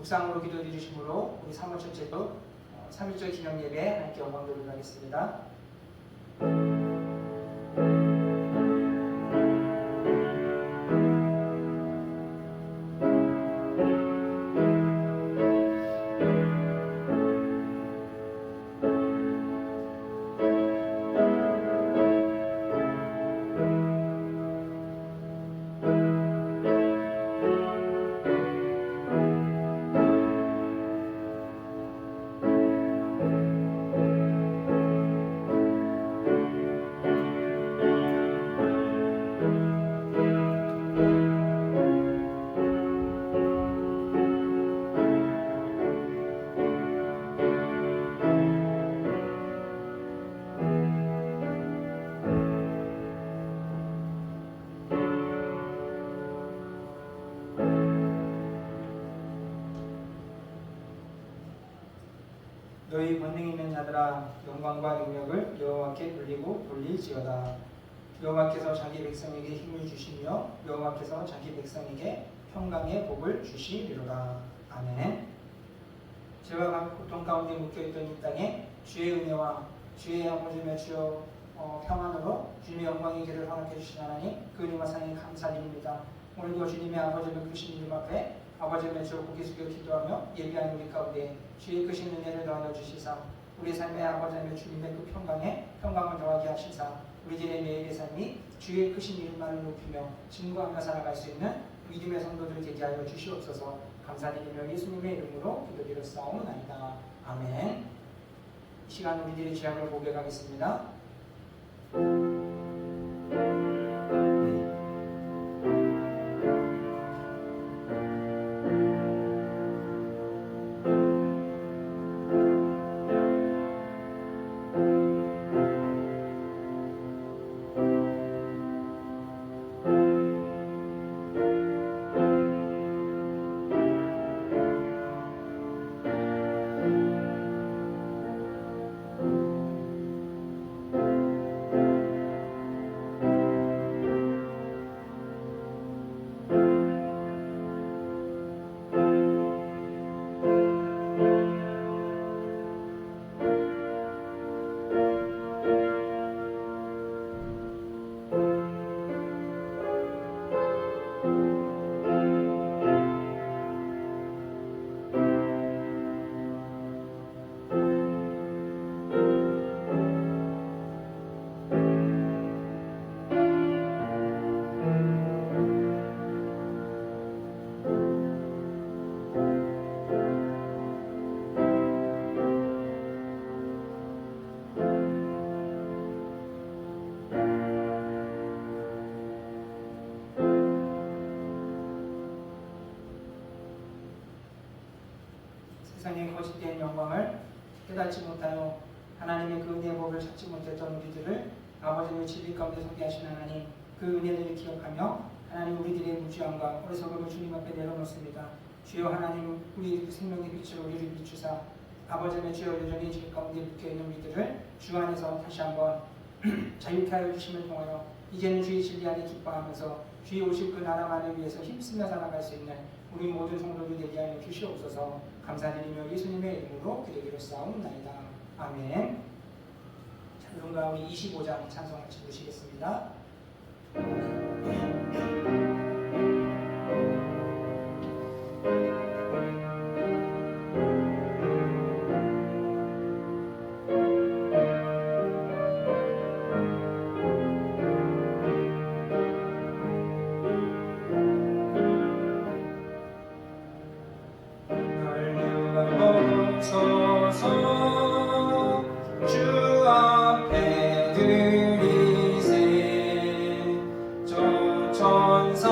묵상으로 기도드리심으로 우리 3월 첫째도 3.1절 기념 예배 함께 영광 돌리도록 하겠습니다. 너희 권능 있는 자들아 영광과 능력을 여호와께 돌리고 돌릴지어다. 여호와께서 자기 백성에게 힘을 주시며 여호와께서 자기 백성에게 평강의 복을 주시리로다. 아멘. 죄와 고통 가운데 묶여있던 이 땅에 주의 은혜와 주의 아버지며 주여 평안으로 주님의 영광의 길을 허락해 주신 하나님 그 은혜와 사랑에 감사드립니다. 오늘도 주님의 아버지며 크신 이름 앞에 아버지의 주여 고개 숙여 기도하며 예비하는 우리 가운데 주의 크신 은혜를 더하여 주시사 우리 삶의 아버지의 주님의 그 평강을 더하게 하시사 우리들의 매일의 삶이 주의 크신 이름만을 높이며 증거하며 살아갈 수 있는 믿음의 성도들 되게 하여 주시옵소서. 감사드리며 예수님의 이름으로 기도드렸사옵나이다. 아멘. 이 시간 우리들의 죄악을 고백하겠습니다. 세상의 거짓된 영광을 깨닫지 못하여 하나님의 그 은혜의 복을 찾지 못했던 우리들을 아버지의 진리 가운데 서게 하신 하나님 그 은혜를 기억하며 하나님 우리들의 무지함과 어리석음을 주님 앞에 내려놓습니다. 주여 하나님 우리 생명의 빛으로 우리를 비추사 아버지의 주여 여전히 죄 가운데 묶여있는 우리들을 주 안에서 다시 한번 자유케 하여 주심을 통하여 이제는 주의 진리 안에 기뻐하면서 주의 오실 그 나라만을 위해서 힘쓰며 살아갈 수 있는 우리 모든 성도들 되게 하여 주시옵소서. 감사드리며 예수님의 이름으로 기도드렸사옵나이다. 아멘. 자, 누군가 우리 25장 찬송 같이 부르시겠습니다. 천사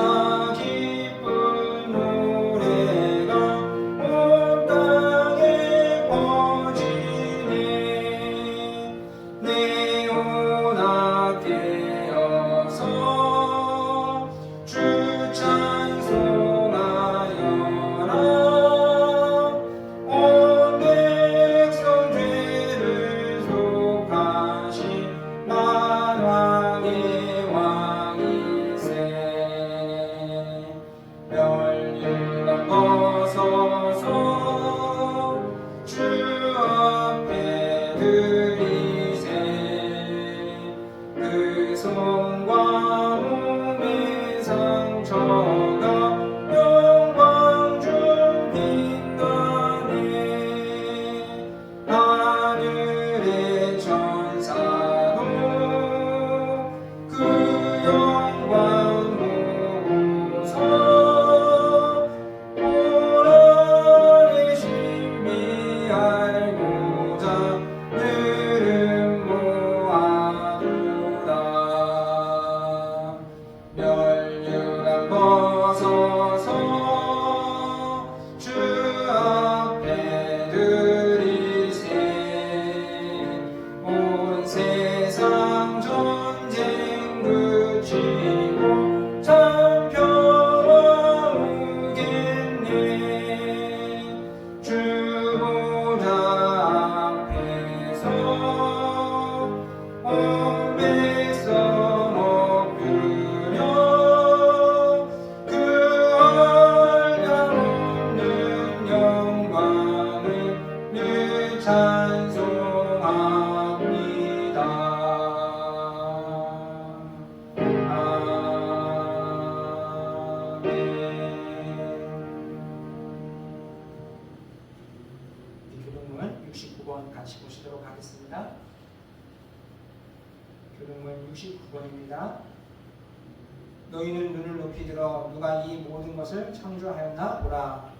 69번입니다. 너희는 눈을 높이 들어 누가 이 모든 것을 창조하였나 보라.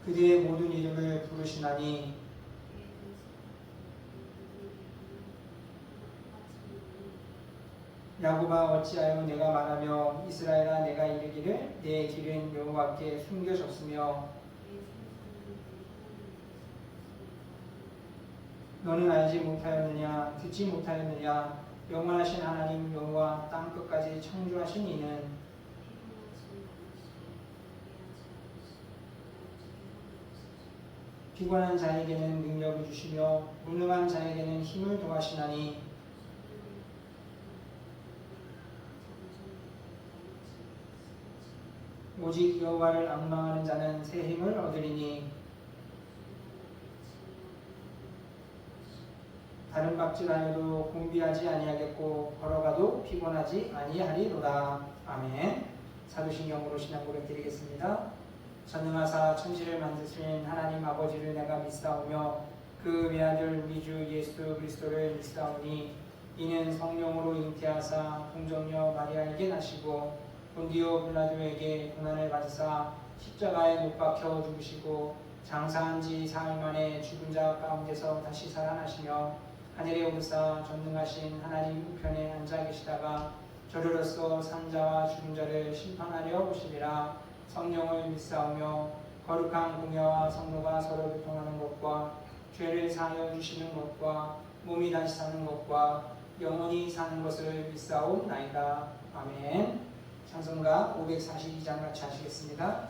그들의 모든 이름을 부르시나니 야곱아 어찌하여 내가 말하며 이스라엘아 내가 이르기를 내 길은 여호와께 숨겨졌으며 너는 알지 못하였느냐 듣지 못하였느냐 영원하신 하나님 여호와 땅 끝까지 창조하신 이는 피곤한 자에게는 능력을 주시며 무능한 자에게는 힘을 더하시나니 오직 여호와를 앙망하는 자는 새 힘을 얻으리니 다른 박질하여도 공비하지 아니하겠고 걸어가도 피곤하지 아니하리로다. 아멘. 사도신경으로 신앙 고백 드리겠습니다. 전능하사 천지를 만드신 하나님 아버지를 내가 믿사오며 그 외아들 우리 주 예수 그리스도를 믿사오니 이는 성령으로 잉태하사 동정녀 마리아에게 나시고 본디오 빌라도에게 고난을 받으사 십자가에 못 박혀 죽으시고 장사한 지 사흘 만에 죽은 자 가운데서 다시 살아나시며 하늘에 오르사 전능하신 하나님 우편에 앉아 계시다가 저리로서 산자와 죽은 자를 심판하려 오시리라. 성령을 믿사오며 거룩한 공예와 성도가 서로 교통하는 것과 죄를 사하여 주시는 것과 몸이 다시 사는 것과 영원히 사는 것을 믿사옵나이다. 아멘. 찬송가 542장 같이 하시겠습니다.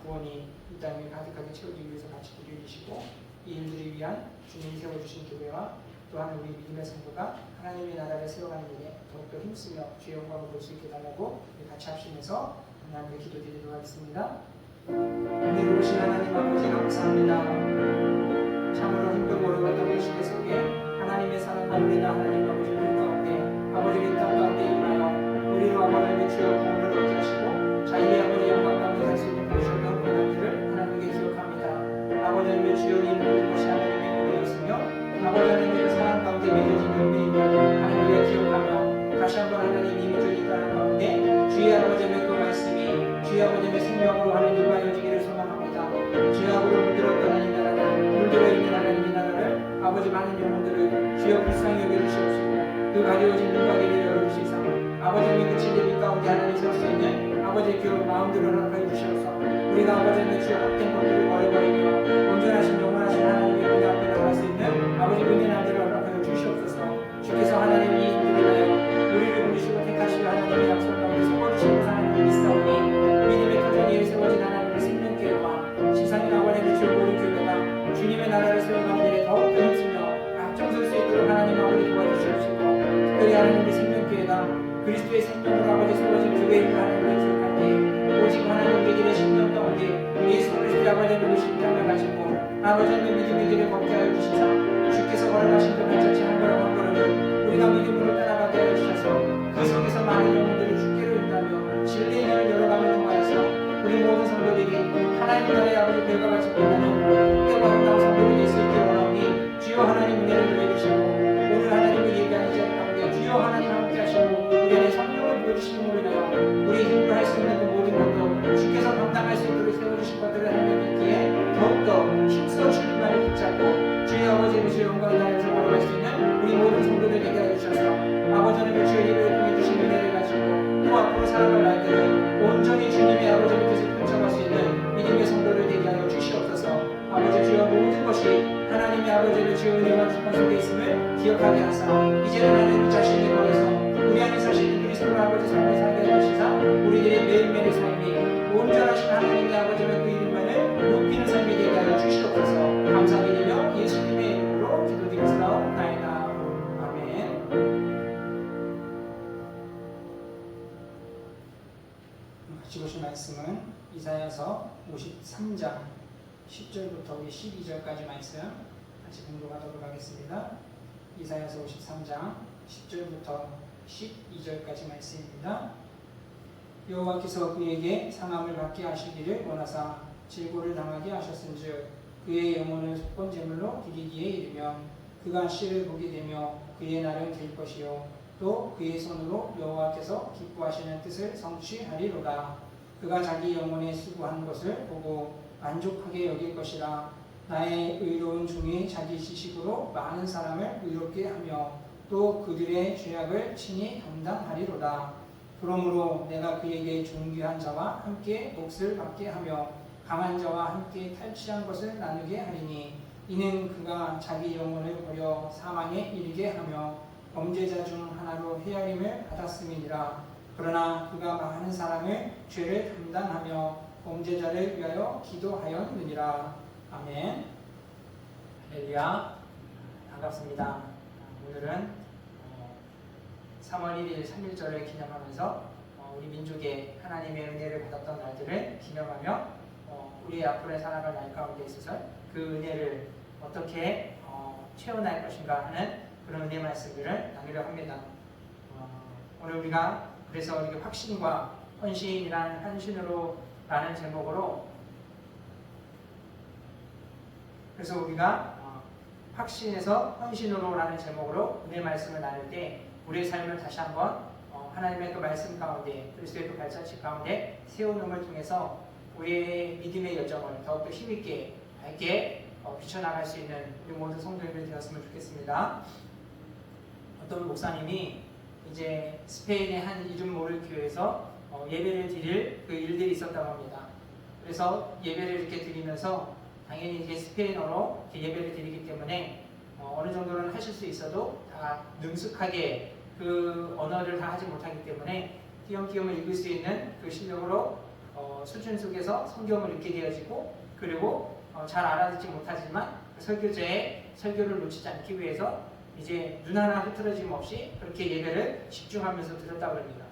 구원이 이 땅에 가득하게 채워지기 위해서 같이 기도해주시고 이 일들을 위한 주님이 세워주신 교회와 또한 우리 믿음의 성도가 하나님의 나라를 세워가는 일에 더욱더 힘쓰며 주의 영광을 볼 수 있게 달라고 같이 합심해서 하나님께 기도드리도록 하겠습니다. 은혜로우신 하나님 아버지 감사합니다. 참으로 힘들고 어려웠던 그 시대 속에 하나님의 사랑과 은혜가 하나님 아버지의 그 가운데 아버지의 땅 가운데 임하여 우리로 아버지의 주여 구원을 얻게 하시고 자기의 아버지의 영광 가운데 살 수 있는 보시던 고난들을 하나님께 기억합니다. 아버지의 주여 이 모든 것이 하나님의 은혜였으며 아버지 하나님의 사랑 가운데 맺어진 은혜임을 하나님께 기억하며 다시 한번 하나님 이미 주님과는 가운데 주의 아버지의 그 말씀이 주의 아버지의 생명으로 하나님 임하여지기를 소망합니다. 주의 아버지로 물들었던 하나님 나라를 물들어 있는 하나님의 나라를 아버지 많은 영혼들을 주여 불쌍히 여겨주시옵시고 그 가려워진 눈가게를 열어주시사 아버지의 그 진리 가운데 하나님 설 수 있는 아버지의 그 마음들을 허락하여 주셔서 우리가 아버지의 주여 헛된 것들을 버려버리며 온전하신 영원하신 하나님의 은혜 앞에 나갈 수 있는 아버지 은혜 날들을 허락하여 주시옵소서. 주께서 하나님이 인도하여 우리를 부르시고 택하시려 하나님의 약속 가운데 세워주시고 하나님을 믿사오니 믿음의 터전 위에 세워진 하나님의 생명교회와 지상의 나원의 주여 모든 교회가 주님의 나라를 소유하는 일에 더욱더 힘쓰며 앞장설 수 있도록 하나님 아버지 도와주시옵시고 특별히 하나님의 생명교회가 그리스도의 생명으로 아버지 세워진 교회를 하나님을 기억할 때 오직 하나님의 길의 신령 가운데 예수 그리스도의 아버지의 심장을 가지고 아버지의 믿음의 길을 걷게 하여 주시사 주께서 걸어가신 그 발자취 한 걸음 한 걸음을 우리가 믿음으로 따라가게 하여 주셔서 그 속에서 많은 영혼들을 주께로 인도하며 진리의 길을 열어가며 통하여서 우리 모든 성도들이 하나님 나라의 아버지 별과 같이 빛나는 때와 아름다운 성도들이 있을 때 원하오니 주여 하나님 은혜를 누려주시고 오늘 하나님의 예배하는 자리 가운데 주여 하나님 함께 하시고 우리 안에 성령을 부어주시는 우리나요 우리 힘으로 할 수 있는 그 모든 것도 주께서 감당할 수 있도록 세워주신 것들을 하나님 있기에 더욱더 힘써 주님만을 붙잡고 주의 아버지의 주의 영광의 나라에서 걸어갈 수 있는 우리 모든 성도들 되게 하여 주셔서 아버지 하나님의 주의 예배를 통해 주신 은혜를 가지고 또 앞으로 살아갈 날들을 온전히 주님의 아버지의 뜻을 펼쳐갈 수 있는 믿음의 성도를 되게 하여 주시옵소서. 아버지 주여 모든 것이 하나님의 아버지의 주의 은혜와 기쁨 속에 있음을 기억하게 하사 이제는 하나님 자신의 거에서 우리 안에 사시는 그리스도의 아버지 삶을 살게 하시사 우리들의 매일매일의 삶이 온전하신 하나님의 아버지의 그 이름만을 높이는 삶이 되게 하여 주시옵소서. 감사드리며 예수님의 이름으로 기도드리옵나이다. 아멘. 같이 보실 말씀은 이사야서 53장 10절부터 우리 12절까지 말씀 같이 공독하도록 하겠습니다. 이사야서 53장 10절부터 12절까지 말씀입니다. 여호와께서 그에게 상함을 받게 하시기를 원하사 질고를 당하게 하셨은즉 그의 영혼을 속건제물로 드리기에 이르면 그가 씨를 보게 되며 그의 날은 길 것이요 또 그의 손으로 여호와께서 기뻐하시는 뜻을 성취하리로다. 그가 자기 영혼에 수고한 것을 보고 만족하게 여길 것이라. 나의 의로운 종이 자기 지식으로 많은 사람을 의롭게 하며 또 그들의 죄악을 친히 담당하리로다. 그러므로 내가 그에게 존귀한 자와 함께 몫을 받게 하며 강한 자와 함께 탈취한 것을 나누게 하리니 이는 그가 자기 영혼을 버려 사망에 이르게 하며 범죄자 중 하나로 헤아림을 받았음이니라. 그러나 그가 많은 사람의 죄를 담당하며 범죄자를 위하여 기도하였느니라. 아멘. 할렐루야. 반갑습니다. 오늘은 3월 1일 3.1절을 기념하면서 우리 민족의 하나님의 은혜를 받았던 날들을 기념하며 우리 앞으로 살아갈 날 가운데 있어서 그 은혜를 어떻게 채워날 것인가 하는 그런 은혜 말씀들을 나누려 합니다. 오늘 우리가 그래서 이렇게 확신과 헌신이라는 헌신으로 라는 제목으로 그래서 우리가 확신에서 헌신으로 라는 제목으로 은혜 말씀을 나눌 때 우리의 삶을 다시 한번 하나님의 그 말씀 가운데 그리스도의 그 발자취 가운데 세우는을 통해서 우리의 믿음의 여정을 더욱더 힘있게 밝게 비춰나갈 수 있는 우리 모든 성도님들이 되었으면 좋겠습니다. 어떤 목사님이 이제 스페인의 한 이름 모를 교회에서 예배를 드릴 그 일들이 있었다고 합니다. 그래서 예배를 이렇게 드리면서 당연히 이제 스페인어로 이렇게 예배를 드리기 때문에 어느 정도는 하실 수 있어도 다 능숙하게 그 언어를 다 하지 못하기 때문에 띄엄띄엄 읽을 수 있는 그 실력으로 수준 속에서 성경을 읽게 되어지고 그리고 잘 알아듣지 못하지만 그 설교자의 설교를 놓치지 않기 위해서 이제 눈 하나 흐트러짐 없이 그렇게 예배를 집중하면서 들었다고 합니다.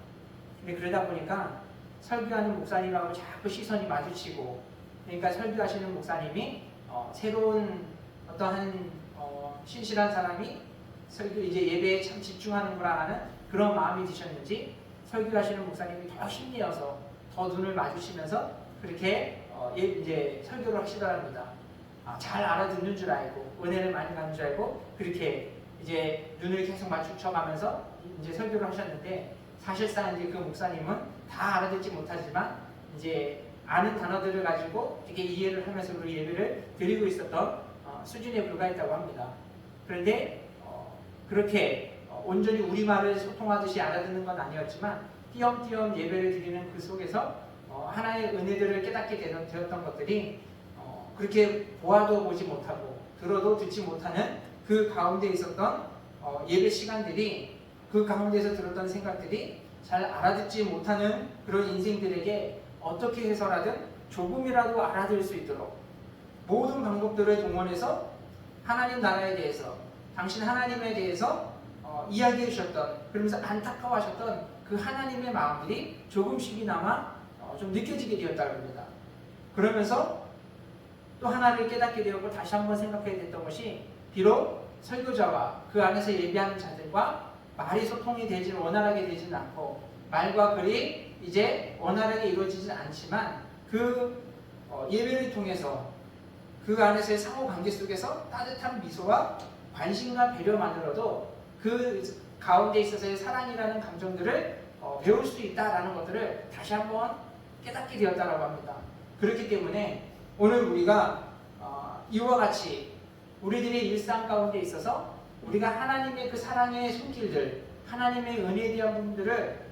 근데 그러다 보니까 설교하는 목사님하고 자꾸 시선이 마주치고 그러니까 설교하시는 목사님이 새로운 어떠한 신실한 사람이 설교 이제 예배에 참 집중하는구나 하는 그런 마음이 드셨는지 설교하시는 목사님이 더 힘내어서 더 눈을 마주치면서 그렇게 이제 설교를 하시더랍니다. 잘 알아듣는 줄 알고 은혜를 많이 받는 줄 알고 그렇게 이제 눈을 계속 마주쳐가면서 이제 설교를 하셨는데 사실상 이제 그 목사님은 다 알아듣지 못하지만 이제 아는 단어들을 가지고 되게 이해를 하면서 우리 예배를 드리고 있었던 수준에 불과했다고 합니다. 그런데 그렇게 온전히 우리말을 소통하듯이 알아듣는 건 아니었지만 띄엄띄엄 예배를 드리는 그 속에서 하나의 은혜들을 깨닫게 되었던 것들이 그렇게 보아도 보지 못하고 들어도 듣지 못하는 그 가운데 있었던 예배 시간들이 그 가운데서 들었던 생각들이 잘 알아듣지 못하는 그런 인생들에게 어떻게 해서라든 조금이라도 알아들을 수 있도록 모든 방법들을 동원해서 하나님 나라에 대해서 당신 하나님에 대해서 이야기해 주셨던 그러면서 안타까워하셨던 그 하나님의 마음들이 조금씩이나마 좀 느껴지게 되었다고 합니다. 그러면서 또 하나를 깨닫게 되었고 다시 한번 생각해야 됐던 것이 비록 설교자와 그 안에서 예배하는 자들과 말이 소통이 되지는 원활하게 되지는 않고 말과 글이 이제 원활하게 이루어지지는 않지만 그 예배를 통해서 그 안에서의 상호 관계 속에서 따뜻한 미소와 관심과 배려만으로도 그 가운데 있어서의 사랑이라는 감정들을 배울 수 있다라는 것들을 다시 한번 깨닫게 되었다고 합니다. 그렇기 때문에 오늘 우리가 이와 같이 우리들의 일상 가운데 있어서 우리가 하나님의 그 사랑의 손길들, 하나님의 은혜에 대한 부분들을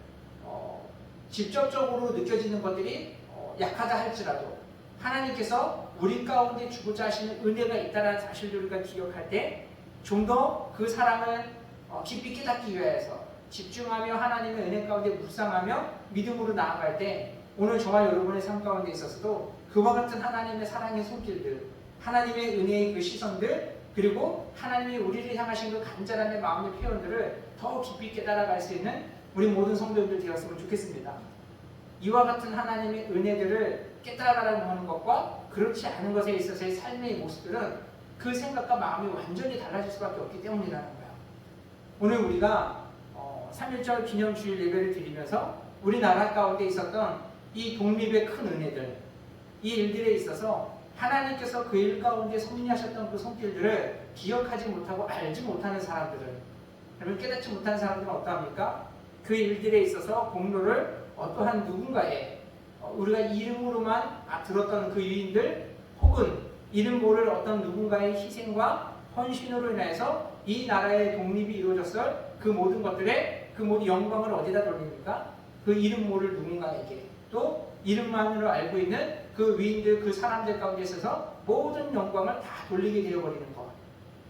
직접적으로 느껴지는 것들이 약하다 할지라도 하나님께서 우리 가운데 주고자 하시는 은혜가 있다는 사실을 우리가 기억할 때 좀 더 그 사랑을 깊이 깨닫기 위해서 집중하며 하나님의 은혜 가운데 묵상하며 믿음으로 나아갈 때 오늘 저와 여러분의 삶 가운데 있어서도 그와 같은 하나님의 사랑의 손길들, 하나님의 은혜의 그 시선들, 그리고 하나님이 우리를 향하신 그 간절함의 마음의 표현들을 더 깊이 깨달아갈 수 있는 우리 모든 성도들 되었으면 좋겠습니다. 이와 같은 하나님의 은혜들을 깨달아가려고 하는 것과 그렇지 않은 것에 있어서의 삶의 모습들은 그 생각과 마음이 완전히 달라질 수밖에 없기 때문이라는 거예요. 오늘 우리가 3.1절 기념주일 예배를 드리면서 우리나라 가운데 있었던 이 독립의 큰 은혜들, 이 일들에 있어서 하나님께서 그 일 가운데 섭리하셨던 그 손길들을 기억하지 못하고 알지 못하는 사람들을, 여러분 깨닫지 못하는 사람들은 어떠합니까? 그 일들에 있어서 공로를 어떠한 누군가의 우리가 이름으로만 들었던 그 유인들 혹은 이름 모를 어떤 누군가의 희생과 헌신으로 인해서 이 나라의 독립이 이루어졌을 그 모든 것들의 그 모든 영광을 어디다 돌립니까? 그 이름 모를 누군가에게, 또 이름만으로 알고 있는 그 위인들, 그 사람들 가운데 있어서 모든 영광을 다 돌리게 되어버리는 것.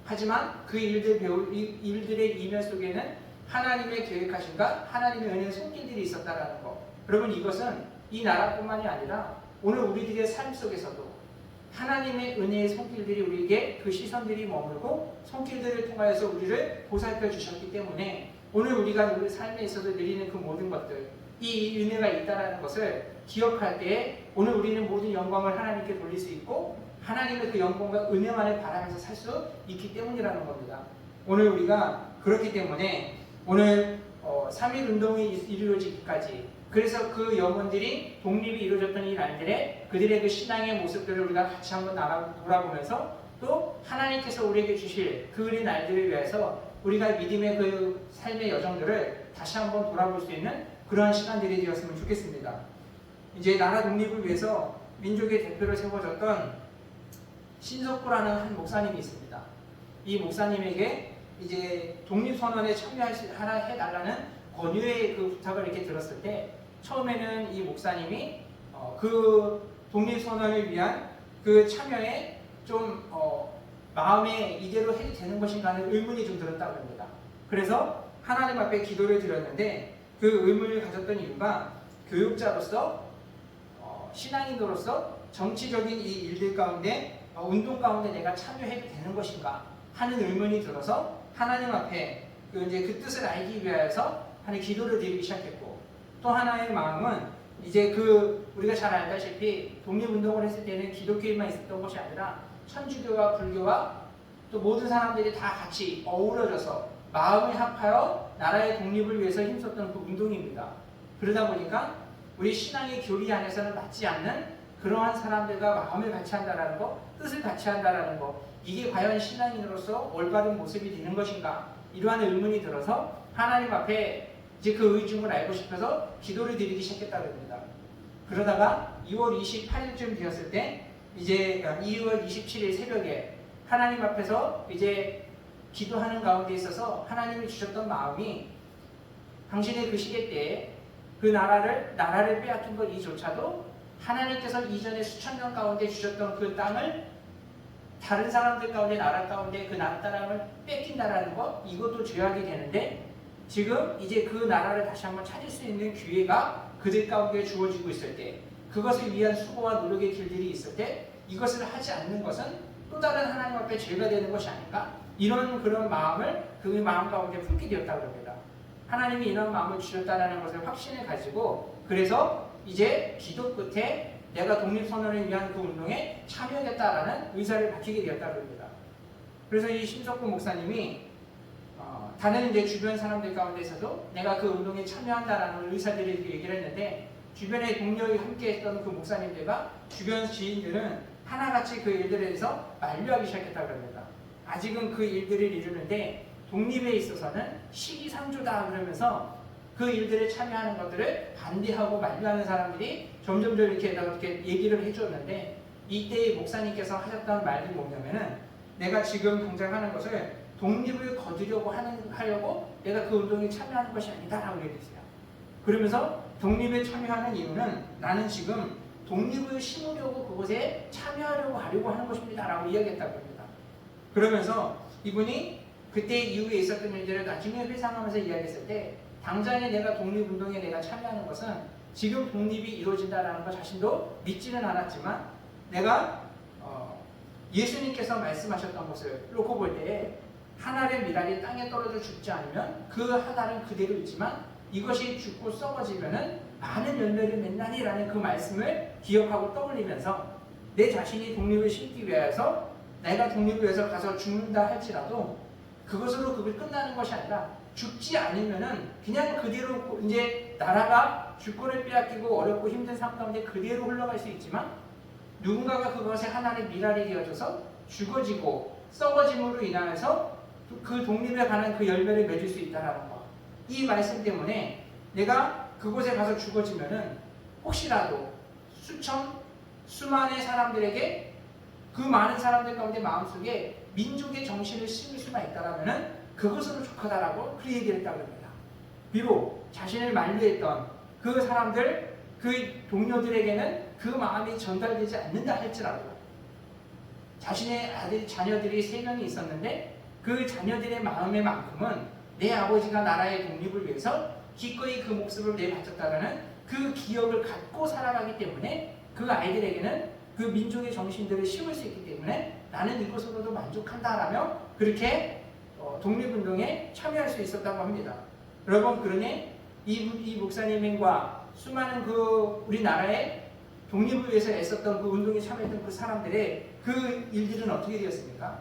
하지만 그 일들의 이면 속에는 하나님의 계획하신가, 하나님의 은혜의 손길들이 있었다라는 것. 여러분, 이것은 이 나라뿐만이 아니라 오늘 우리들의 삶 속에서도 하나님의 은혜의 손길들이 우리에게 그 시선들이 머물고 손길들을 통하여서 우리를 보살펴 주셨기 때문에 오늘 우리가 우리 삶에 있어서 누리는 그 모든 것들, 이 은혜가 있다는 것을 기억할 때에 오늘 우리는 모든 영광을 하나님께 돌릴 수 있고 하나님의 그 영광과 은혜만을 바라면서 살 수 있기 때문이라는 겁니다. 오늘 우리가 그렇기 때문에 오늘 3.1 운동이 이루어지기까지, 그래서 그 영혼들이 독립이 이루어졌던 이 날들에 그들의 그 신앙의 모습들을 우리가 같이 한번 돌아보면서 또 하나님께서 우리에게 주실 그 은혜 날들을 위해서 우리가 믿음의 그 삶의 여정들을 다시 한번 돌아볼 수 있는 그러한 시간들이 되었으면 좋겠습니다. 이제 나라 독립을 위해서 민족의 대표로 세워졌던 신석구라는 한 목사님이 있습니다. 이 목사님에게 이제 독립선언에 참여해달라는 권유의 그 부탁을 이렇게 들었을 때 처음에는 이 목사님이 그 독립선언을 위한 그 참여에 좀 마음에 이대로 해도 되는 것인가 하는 의문이 좀 들었다고 합니다. 그래서 하나님 앞에 기도를 드렸는데 그 의문을 가졌던 이유가 교육자로서 신앙인으로서 정치적인 이 일들 가운데 운동 가운데 내가 참여해도 되는 것인가 하는 의문이 들어서 하나님 앞에 그 뜻을 알기 위해서 하는 기도를 드리기 시작했고, 또 하나의 마음은 이제 우리가 잘 알다시피 독립운동을 했을 때는 기독교인만 있었던 것이 아니라 천주교와 불교와 또 모든 사람들이 다 같이 어우러져서 마음을 합하여 나라의 독립을 위해서 힘썼던 그 운동입니다. 그러다 보니까 우리 신앙의 교리 안에서는 맞지 않는 그러한 사람들과 마음을 같이 한다라는 거, 뜻을 같이 한다라는 거, 이게 과연 신앙인으로서 올바른 모습이 되는 것인가? 이러한 의문이 들어서 하나님 앞에 이제 그 의중을 알고 싶어서 기도를 드리기 시작했다고 합니다. 그러다가 2월 28일쯤 되었을 때 이제 2월 27일 새벽에 하나님 앞에서 이제 기도하는 가운데 있어서 하나님이 주셨던 마음이 당신의 그 시대 때에 그 나라를 빼앗긴 것 이조차도 하나님께서 이전에 수천 년 가운데 주셨던 그 땅을 다른 사람들 가운데 나라 가운데 그 땅을 뺏긴다라는 것, 이것도 죄악이 되는데 지금 이제 그 나라를 다시 한번 찾을 수 있는 기회가 그들 가운데 주어지고 있을 때, 그것을 위한 수고와 노력의 길들이 있을 때 이것을 하지 않는 것은 또 다른 하나님 앞에 죄가 되는 것이 아닌가? 이런 그런 마음을 그 마음 가운데 품게 되었다고 합니다. 하나님이 이런 마음을 주셨다는 것을 확신을 가지고, 그래서 이제 기도 끝에 내가 독립선언을 위한 그 운동에 참여하겠다라는 의사를 밝히게 되었다고 합니다. 그래서 이 심석구 목사님이 다른 이제 주변 사람들 가운데서도 내가 그 운동에 참여한다라는 의사들에게 얘기를 했는데, 주변에 동료와 함께 했던 그 목사님들과 주변 지인들은 하나같이 그 일들에 대해서 만류하기 시작했다고 합니다. 아직은 그 일들을 이루는데 독립에 있어서는 시기상조다 그러면서 그 일들에 참여하는 것들을 반대하고 만류하는 사람들이 점점 이렇게 얘기를 해주었는데, 이때의 목사님께서 하셨던 말이 뭐냐면은, 내가 지금 당장 하는 것을 독립을 거두려고 하려고 내가 그 운동에 참여하는 것이 아니다라고 얘기했어요. 그러면서 독립에 참여하는 이유는 나는 지금 독립을 심으려고 그곳에 참여하려고 하는 것입니다라고 이야기했다고 합니다. 그러면서 이분이 그때 이후에 있었던 일들을 나중에 회상하면서 이야기했을 때, 당장에 내가 독립운동에 내가 참여하는 것은 지금 독립이 이루어진다는 것 자신도 믿지는 않았지만, 내가 예수님께서 말씀하셨던 것을 놓고 볼 때에 한 알의 미랄이 땅에 떨어져 죽지 않으면 그 한 알은 그대로 있지만 이것이 죽고 썩어지면은 많은 열매를 맺나니라는 그 말씀을 기억하고 떠올리면서 내 자신이 독립을 심기 위해서 내가 독립을 위해서 가서 죽는다 할지라도 그것으로 그게 끝나는 것이 아니라, 죽지 않으면은 그냥 그대로 이제 나라가 주권을 빼앗기고 어렵고 힘든 상황 가운데 그대로 흘러갈 수 있지만, 누군가가 그것에 하나의 미랄이 되어져서 죽어지고 썩어짐으로 인하여서 그 독립에 관한 그 열매를 맺을 수 있다는 것. 이 말씀 때문에 내가 그곳에 가서 죽어지면은 혹시라도 수많은 사람들에게, 그 많은 사람들 가운데 마음속에 민족의 정신을 심을 수만 있다라면은 그것으로 족하다라고 그 얘기를 했다고 합니다. 비록 자신을 만류했던 그 사람들, 그 동료들에게는 그 마음이 전달되지 않는다 할지라도, 자신의 자녀들이 3명이 있었는데 그 자녀들의 마음에만큼은 내 아버지가 나라의 독립을 위해서 기꺼이 그 목숨을 내바쳤다라는 그 기억을 갖고 살아가기 때문에 그 아이들에게는 그 민족의 정신들을 심을 수 있기 때문에 나는 이것으로도 만족한다라며 그렇게 독립운동에 참여할 수 있었다고 합니다. 여러분, 그러니 이 목사님과 수많은 그 우리나라의 독립을 위해서 애썼던 그 운동에 참여했던 그 사람들의 그 일들은 어떻게 되었습니까?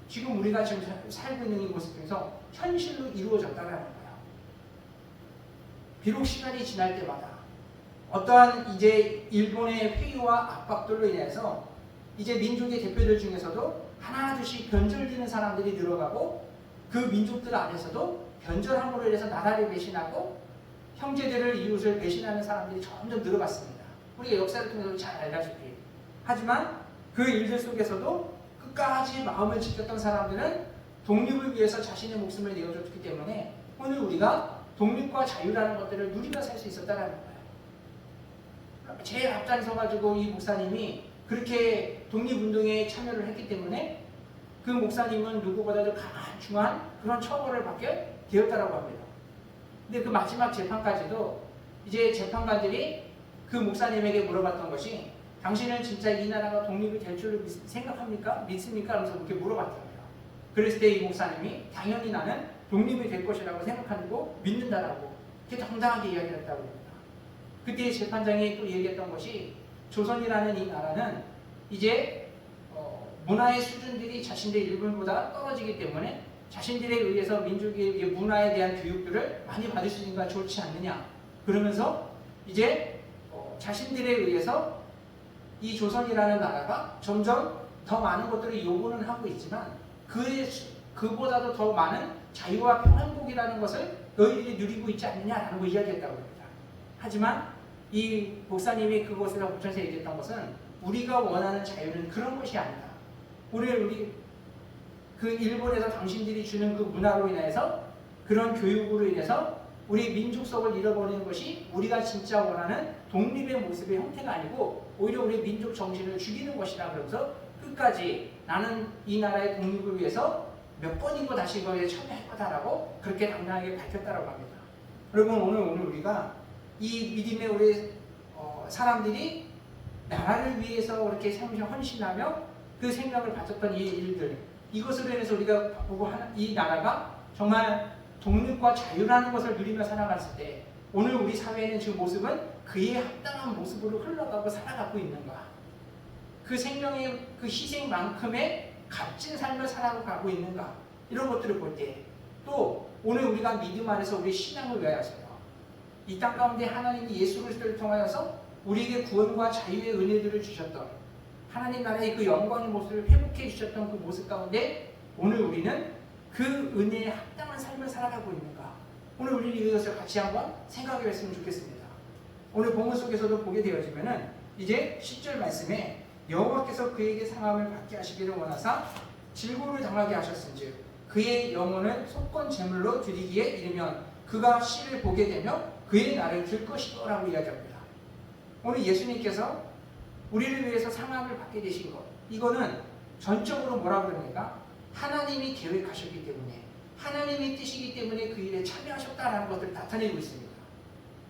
지금 우리가 지금 살고 있는 이 모습 중에서 현실로 이루어졌다는 거예요. 비록 시간이 지날 때마다 어떠한 이제 일본의 회의와 압박들로 인해서 이제 민족의 대표들 중에서도 하나둘씩 변절되는 사람들이 늘어가고, 그 민족들 안에서도 변절함으로 인해서 나라를 배신하고 형제들을, 이웃을 배신하는 사람들이 점점 늘어갔습니다. 우리가 역사를 통해서 잘 알다시피. 하지만 그 일들 속에서도 끝까지 마음을 지켰던 사람들은 독립을 위해서 자신의 목숨을 내어줬기 때문에 오늘 우리가 독립과 자유라는 것들을 누리며 살 수 있었다는 거예요. 제일 앞장서 가지고 이 목사님이 그렇게 독립운동에 참여를 했기 때문에 그 목사님은 누구보다도 중한 그런 처벌을 받게 되었다고 합니다. 근데 그 마지막 재판까지도 이제 재판관들이 그 목사님에게 물어봤던 것이, 당신은 진짜 이 나라가 독립이 될 줄 생각합니까? 믿습니까? 하면서 그렇게 물어봤답니다. 그랬을 때 이 목사님이 당연히 나는 독립이 될 것이라고 생각하고 믿는다라고 이렇게 당당하게 이야기를 했다고 합니다. 그때 재판장이 또 얘기했던 것이, 조선이라는 이 나라는 이제 문화의 수준들이 자신들의 일본보다 떨어지기 때문에 자신들에 의해서 민족의 문화에 대한 교육들을 많이 받을 수 있는 가 좋지 않느냐. 그러면서 이제 자신들에 의해서 이 조선이라는 나라가 점점 더 많은 것들을 요구는 하고 있지만 그보다도 더 많은 자유와 평안국이라는 것을 너희들이 누리고 있지 않느냐라는 거 이야기했다고 합니다. 하지만 이 목사님이 그곳에서 붙여서 얘기했던 것은 우리가 원하는 자유는 그런 것이 아니다. 우리 그 일본에서 당신들이 주는 그 문화로 인해서 그런 교육으로 인해서 우리 민족성을 잃어버리는 것이 우리가 진짜 원하는 독립의 모습의 형태가 아니고 오히려 우리 민족 정신을 죽이는 것이다. 그러면서 끝까지 나는 이 나라의 독립을 위해서 몇 번이고 다시 거기에 참여할 거다라고 그렇게 당당하게 밝혔다고 합니다. 여러분 오늘 우리가 이 믿음의 우리 사람들이 나라를 위해서 그렇게 헌신하며 그 생명을 바쳤던 이 일들, 이것으로 인해서 우리가 보고 이 나라가 정말 독립과 자유라는 것을 누리며 살아갔을 때 오늘 우리 사회에는 지금 모습은 그에 합당한 모습으로 흘러가고 살아가고 있는가? 그 생명의 그 희생만큼의 값진 삶을 살아가고 있는가? 이런 것들을 볼 때 또 오늘 우리가 믿음 안에서 우리 신앙을 위하여서요. 이 땅 가운데 하나님이 예수 그리스도를 통하여서 우리에게 구원과 자유의 은혜들을 주셨던 하나님 나라의 그 영광의 모습을 회복해 주셨던 그 모습 가운데 오늘 우리는 그 은혜에 합당한 삶을 살아가고 있는가? 오늘 우리는 이것을 같이 한번 생각해 봤으면 좋겠습니다. 오늘 본문 속에서도 보게 되어지면은 이제 10절 말씀에 여호와께서 그에게 상함을 받게 하시기를 원하사 질고를 당하게 하셨은즉 그의 영혼을 속건 제물로 드리기에 이르면 그가 씨를 보게 되며 그의 날을 들 것이라고 이야기합니다. 오늘 예수님께서 우리를 위해서 상함을 받게 되신 것, 이거는 전적으로 뭐라고 그럽니까? 하나님이 계획하셨기 때문에 하나님의 뜻이기 때문에 그 일에 참여하셨다는 것을 나타내고 있습니다.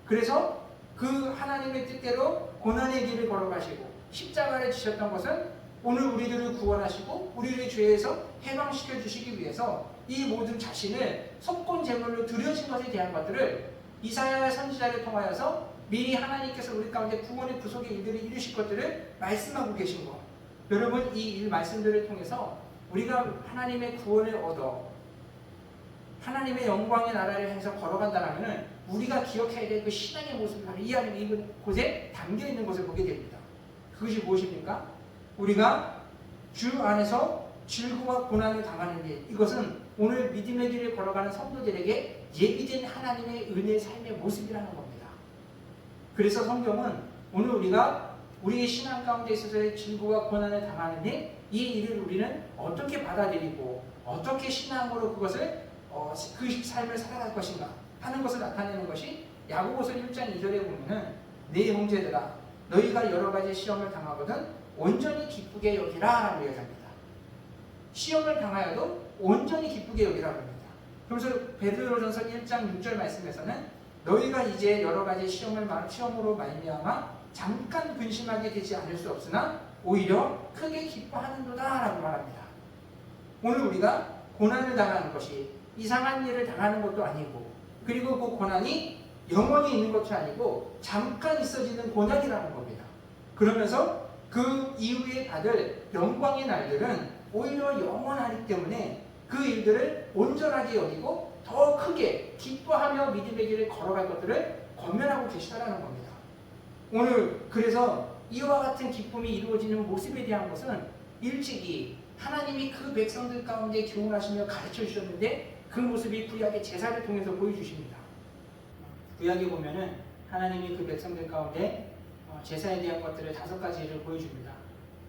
그래서 그 하나님의 뜻대로 고난의 길을 걸어가시고 십자가를 지셨던 것은 오늘 우리들을 구원하시고 우리를 죄에서 해방시켜 주시기 위해서 이 모든 자신을 속건 제물로 드려진 것에 대한 것들을 이사야 선지자를 통하여서 미리 하나님께서 우리 가운데 구원의 구속의 일들을 이루실 것들을 말씀하고 계신 것. 여러분 이 일 말씀들을 통해서 우리가 하나님의 구원을 얻어 하나님의 영광의 나라를 향해서 걸어간다면 우리가 기억해야 될 그 신앙의 모습이 바로 이 안에 이곳에 담겨 있는 것을 보게 됩니다. 그것이 무엇입니까? 우리가 주 안에서 질고와 고난을 당하는 일, 이것은 오늘 믿음의 길을 걸어가는 성도들에게 예비된 하나님의 은혜의 삶의 모습이라는 겁니다. 그래서 성경은 오늘 우리가 우리의 신앙 가운데 있어서의 질고와 고난을 당하는 일, 이 일을 우리는 어떻게 받아들이고 어떻게 신앙으로 그것을 그 삶을 살아갈 것인가 하는 것을 나타내는 것이 야고보서 1장 2절에 보면은 내 형제들아 너희가 여러 가지 시험을 당하거든 온전히 기쁘게 여기라 라고 이야기합니다. 시험을 당하여도 온전히 기쁘게 여기라고 합니다. 그래서 베드로전서 1장 6절 말씀에서는 너희가 이제 여러 가지 시험으로 말미암아 잠깐 근심하게 되지 않을 수 없으나 오히려 크게 기뻐하는도다 라고 말합니다. 오늘 우리가 고난을 당하는 것이 이상한 일을 당하는 것도 아니고 그리고 그 고난이 영원히 있는 것도 아니고 잠깐 있어지는 고난이라는 겁니다. 그러면서 그 이후에 받을 영광의 날들은 오히려 영원하기 때문에 그 일들을 온전하게 여기고 더 크게 기뻐하며 믿음의 길을 걸어갈 것들을 권면하고 계시다라는 겁니다. 오늘 그래서 이와 같은 기쁨이 이루어지는 모습에 대한 것은 일찍이 하나님이 그 백성들 가운데 교훈하시며 가르쳐 주셨는데 그 모습이 구약의 제사를 통해서 보여주십니다. 구약에 보면은 하나님이 그 백성들 가운데 제사에 대한 것들을 5가지를 보여줍니다.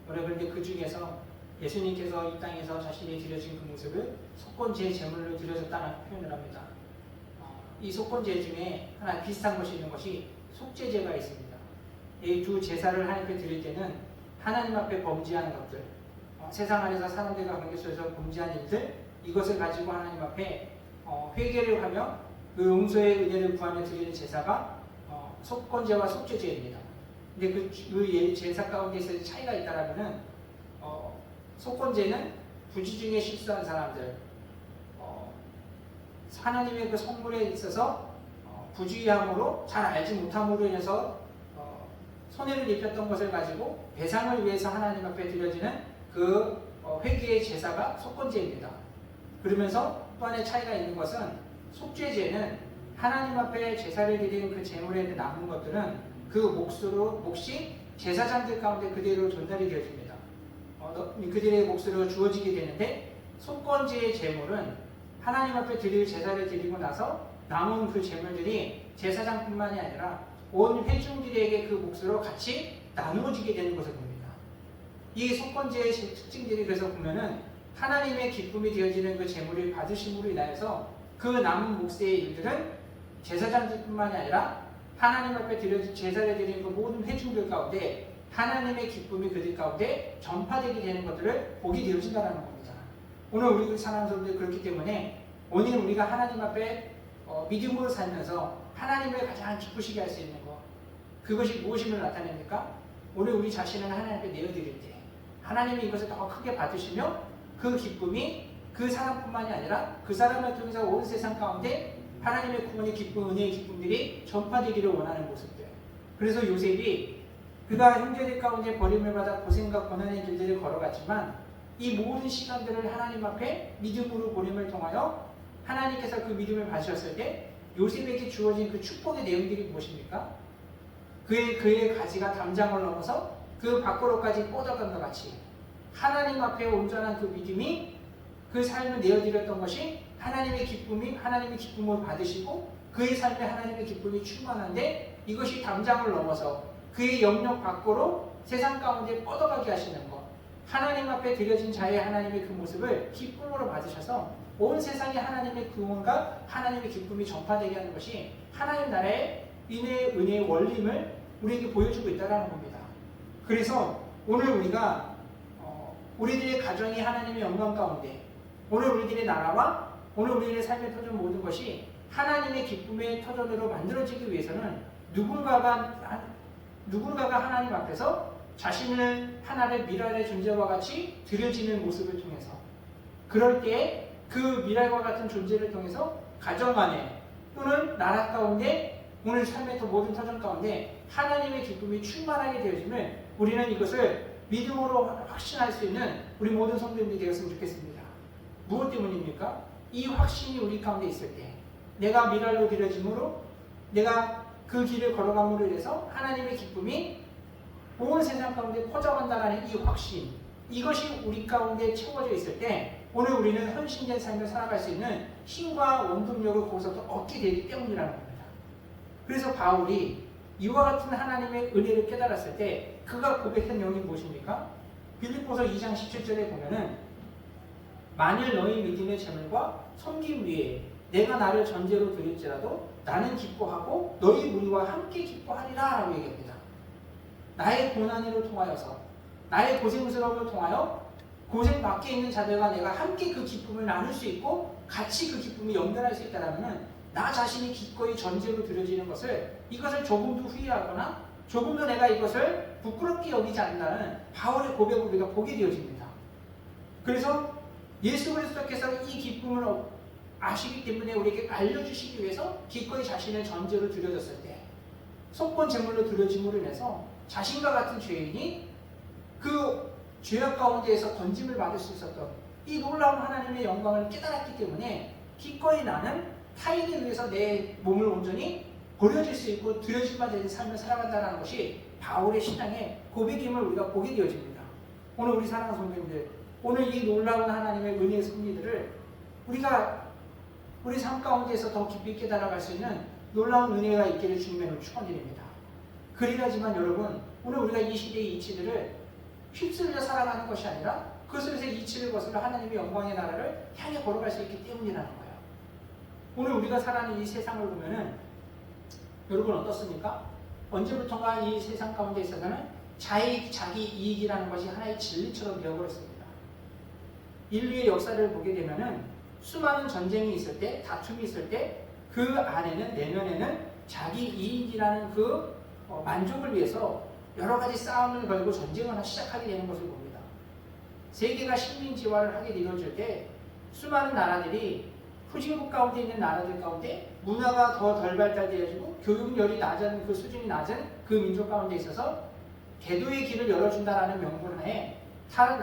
그런데 그 중에서 예수님께서 이 땅에서 자신이 드려진 그 모습을 속건제 제물로 드려졌다는 표현을 합니다. 이 속건제 중에 하나 비슷한 것이 있는 것이 속죄제가 있습니다. 이 두 제사를 하나님께 드릴 때는 하나님 앞에 범죄하는 것들, 세상 안에서 사람들과 관계 속에서 범죄하는 일들, 이것을 가지고 하나님 앞에 회개를 하며 그 용서의 은혜를 구하며 드리는 제사가 속건제와 속죄제입니다. 근데 그 제사 가운데서 차이가 있다라면은 속건제는 부지 중에 실수한 사람들, 하나님의 그 성물에 있어서 부주의함으로 잘 알지 못함으로 인해서 손해를 입혔던 것을 가지고 배상을 위해서 하나님 앞에 드려지는 그 회개의 제사가 속건제입니다. 그러면서 또 하나의 차이가 있는 것은 속죄제는 하나님 앞에 제사를 드리는 그 제물에 남은 것들은 그 몫이 제사장들 가운데 그대로 전달이 되어집니다. 그들의 몫으로 주어지게 되는데 속건제의 제물은 하나님 앞에 드릴 제사를 드리고 나서 남은 그 제물들이 제사장뿐만이 아니라 온 회중들에게 그 몫으로 같이 나누어지게 되는 것을 봅니다. 이 속건제의 특징들이 그래서 보면은 하나님의 기쁨이 되어지는 그 제물을 받으심으로 인하여서 그 남은 몫의 일들은 제사장들뿐만이 아니라 하나님 앞에 제사를 드리는 그 모든 회중들 가운데 하나님의 기쁨이 그들 가운데 전파되게 되는 것들을 보게 되어진다는 겁니다. 오늘 우리 사랑하는 성도들 그렇기 때문에 오늘 우리가 하나님 앞에 믿음으로 살면서 하나님을 가장 기쁘시게 할 수 있는 것, 그것이 무엇임을 나타냅니까? 오늘 우리 자신을 하나님 앞에 내어드릴 때 하나님이 이것을 더 크게 받으시며 그 기쁨이 그 사람뿐만이 아니라 그 사람을 통해서 온 세상 가운데 하나님의 구원의 기쁨, 은혜의 기쁨들이 전파되기를 원하는 모습들. 그래서 요셉이 그가 형제들 가운데 버림을 받아 고생과 고난의 길들을 걸어갔지만 이 모든 시간들을 하나님 앞에 믿음으로 보냄을 통하여 하나님께서 그 믿음을 받으셨을 때 요셉에게 주어진 그 축복의 내용들이 무엇입니까? 그의 가지가 담장을 넘어서 그 밖으로까지 뻗어간 것 같이 하나님 앞에 온전한 그 믿음이 그 삶을 내어드렸던 것이 하나님의 기쁨을 받으시고 그의 삶에 하나님의 기쁨이 충만한데 이것이 담장을 넘어서 그의 영역 밖으로 세상 가운데 뻗어가게 하시는 것, 하나님 앞에 드려진 자의 하나님의 그 모습을 기쁨으로 받으셔서 온 세상에 하나님의 구원과 하나님의 기쁨이 전파되게 하는 것이 하나님 나라의 은혜의 원림을 우리에게 보여주고 있다는 겁니다. 그래서 오늘 우리가 우리들의 가정이 하나님의 영광 가운데 오늘 우리들의 나라와 오늘 우리들의 삶의 터전 모든 것이 하나님의 기쁨의 터전으로 만들어지기 위해서는 누군가가 하나님 앞에서 자신을 하나의 미랄의 존재와 같이 드려지는 모습을 통해서 그럴 때에 그 미랄과 같은 존재를 통해서 가정 안에 또는 나라 가운데 오늘 삶의 모든 터전 가운데 하나님의 기쁨이 충만하게 되어지면 우리는 이것을 믿음으로 확신할 수 있는 우리 모든 성도님들이 되었으면 좋겠습니다. 무엇 때문입니까? 이 확신이 우리 가운데 있을 때 내가 미랄로 드려짐으로 내가 그 길을 걸어감으로 인해서 하나님의 기쁨이 온 세상 가운데 퍼져간다는 이 확신, 이것이 우리 가운데 채워져 있을 때 오늘 우리는 헌신된 삶을 살아갈 수 있는 힘과 원동력을 거기서 또 얻게 되기 때문이라는 겁니다. 그래서 바울이 이와 같은 하나님의 은혜를 깨달았을 때 그가 고백한 내용이 무엇입니까? 빌립보서 2장 17절에 보면은 만일 너희 믿음의 재물과 섬김 위에 내가 나를 전제로 드릴지라도 나는 기뻐하고 너희 무리와 함께 기뻐하리라 라고 얘기합니다. 나의 고난을 통하여서 나의 고생스러움을 통하여 고생 밖에 있는 자들과 내가 함께 그 기쁨을 나눌 수 있고 같이 그 기쁨을 연결할 수 있다면 나 자신이 기꺼이 전제로 드려지는 것을 이것을 조금도 후회하거나 조금도 내가 이것을 부끄럽게 여기지 않는다는 바울의 고백을 우리가 보게 되어집니다. 그래서 예수 그리스도께서 이 기쁨을 아시기 때문에 우리에게 알려주시기 위해서 기꺼이 자신을 전제로 드려졌을 때 속건 제물로 드려짐으로 인해서 자신과 같은 죄인이 그 죄악 가운데에서 건짐을 받을 수 있었던 이 놀라운 하나님의 영광을 깨달았기 때문에 기꺼이 나는 타인을 위해서 내 몸을 온전히 버려질 수 있고 드려질만 되는 삶을 살아간다는 것이 바울의 신앙의 고백임을 우리가 보게 되어집니다. 오늘 우리 사랑하는 성도님들, 오늘 이 놀라운 하나님의 은혜의 섭리들을 우리가 우리 삶 가운데에서 더 깊이 깨달아갈 수 있는 놀라운 은혜가 있기를 주님의 축원드립니다. 그리하지만 여러분, 오늘 우리가 이 시대의 이치들을 휩쓸려 살아가는 것이 아니라 그것에서 이치를 거슬러 하나님의 영광의 나라를 향해 걸어갈 수 있기 때문이라는 거예요. 오늘 우리가 살아가는 이 세상을 보면은 여러분 어떻습니까? 언제부턴가 이 세상 가운데 있어서는 자기 이익이라는 것이 하나의 진리처럼 되어버렸습니다. 인류의 역사를 보게 되면은 수많은 전쟁이 있을 때, 다툼이 있을 때 그 안에는 내면에는 자기 이익이라는 그 만족을 위해서 여러 가지 싸움을 걸고 전쟁을 시작하게 되는 것을 봅니다. 세계가 식민지화를 하게 이루어질 때 수많은 나라들이 후진국 가운데 있는 나라들 가운데 문화가 더 덜 발달되어지고 교육열이 낮은 그 수준이 낮은 그 민족 가운데 있어서 개도의 길을 열어준다라는 명분 하에 다른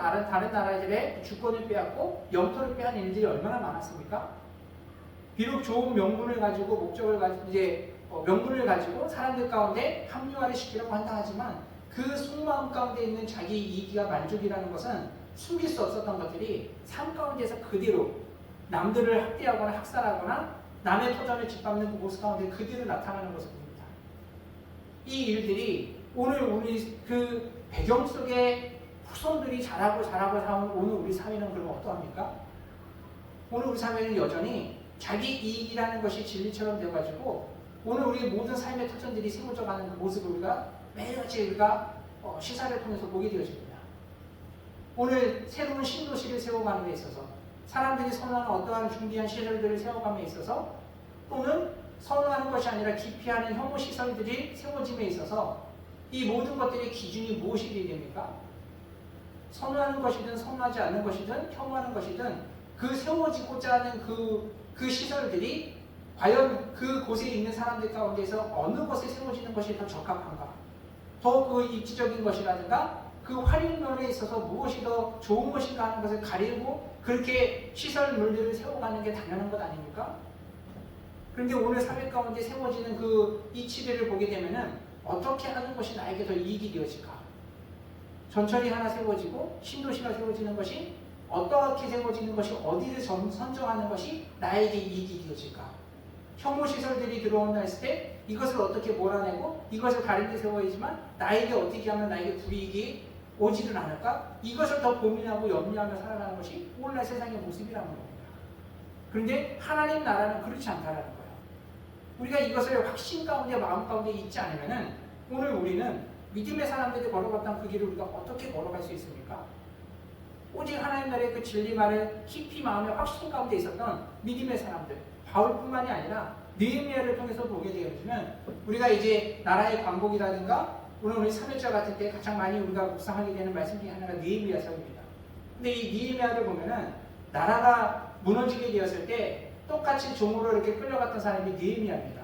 나라들의 주권을 빼앗고 영토를 빼앗은 일들이 얼마나 많았습니까? 비록 좋은 명분을 가지고 목적을 가지고 명분을 가지고 사람들 가운데 합리화를 시키려고 한다 하지만 그 속마음 가운데 있는 자기 이익과 만족이라는 것은 숨길 수 없었던 것들이 삶 가운데서 그대로 남들을 학대하거나 학살하거나 남의 터전을 짓밟는 그 모습 가운데 그대로 나타나는 것을 봅니다. 이 일들이 오늘 우리 그 배경 속에 후손들이 잘하고 사온 오늘 우리 사회는 그러면 어떠합니까? 오늘 우리 사회는 여전히 자기 이익이라는 것이 진리처럼 되어가지고 오늘 우리의 모든 삶의 터전들이 세워져 가는 그 모습을 우리가 매일같이 우리가 시사를 통해서 보게 되어집니다. 오늘 새로운 신도시를 세워가는 데 있어서 사람들이 선호하는 어떠한 준비한 시설들을 세워감에 있어서 또는 선호하는 것이 아니라 기피하는 혐오 시설들이 세워짐에 있어서 이 모든 것들의 기준이 무엇이 되어야 됩니까? 선호하는 것이든 선호하지 않는 것이든 혐오하는 것이든 그 세워지고자 하는 그 시설들이 과연 그 곳에 있는 사람들 가운데서 어느 것에 세워지는 것이 더 적합한가? 더 그 입지적인 것이라든가 그 활용면에 있어서 무엇이 더 좋은 것인가 하는 것을 가리고 그렇게 시설물들을 세워가는 게 당연한 것 아닙니까? 그런데 오늘 사회 가운데 세워지는 그 이치들을 보게 되면은 어떻게 하는 것이 나에게 더 이익이 되어질까? 전철이 하나 세워지고 신도시가 세워지는 것이 어떻게 세워지는 것이 어디를 선정하는 것이 나에게 이익이 되어질까? 혐오시설들이 들어온다 했을 때 이것을 어떻게 몰아내고 이것을 다른 데 세워야지만 나에게 어떻게 하면 나에게 불이익이 오지는 않을까? 이것을 더 고민하고 염려하며 살아가는 것이 오늘날 세상의 모습이라는 겁니다. 그런데 하나님 나라는 그렇지 않다라는 거예요. 우리가 이것을 확신 가운데 마음 가운데 있지 않으면은 오늘 우리는 믿음의 사람들이 걸어갔던 그 길을 우리가 어떻게 걸어갈 수 있습니까? 오직 하나님 나라의 그 진리만을 깊이 마음의 확신 가운데 있었던 믿음의 사람들, 바울뿐만이 아니라 느헤미야를 통해서 보게 되어지면 우리가 이제 나라의 광복이라든가 오늘 우리 3일절 같은 때 가장 많이 우리가 묵상하게 되는 말씀 중에 하나가 느헤미야서입니다. 근데 이 느헤미야를 보면은 나라가 무너지게 되었을 때 똑같이 종으로 이렇게 끌려갔던 사람이 느헤미야입니다.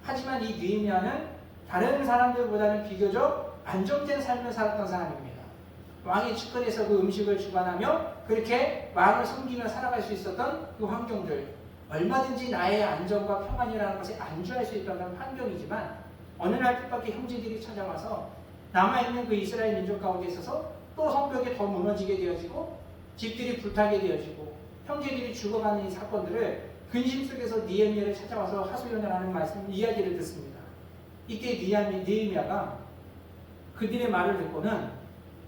하지만 이 느헤미야는 다른 사람들보다는 비교적 안정된 삶을 살았던 사람입니다. 왕의 측근에서 그 음식을 주관하며 그렇게 왕을 섬기며 살아갈 수 있었던 그 환경들, 얼마든지 나의 안정과 평안이라는 것에 안주할 수 있다는 환경이지만 어느 날 뜻밖의 형제들이 찾아와서 남아있는 그 이스라엘 민족 가운데 있어서 또 성벽이 더 무너지게 되어지고 집들이 불타게 되어지고 형제들이 죽어가는 이 사건들을 근심 속에서 느헤미야를 찾아와서 하소연을 하는 말씀, 이야기를 듣습니다. 이때 느헤미야가 그들의 말을 듣고는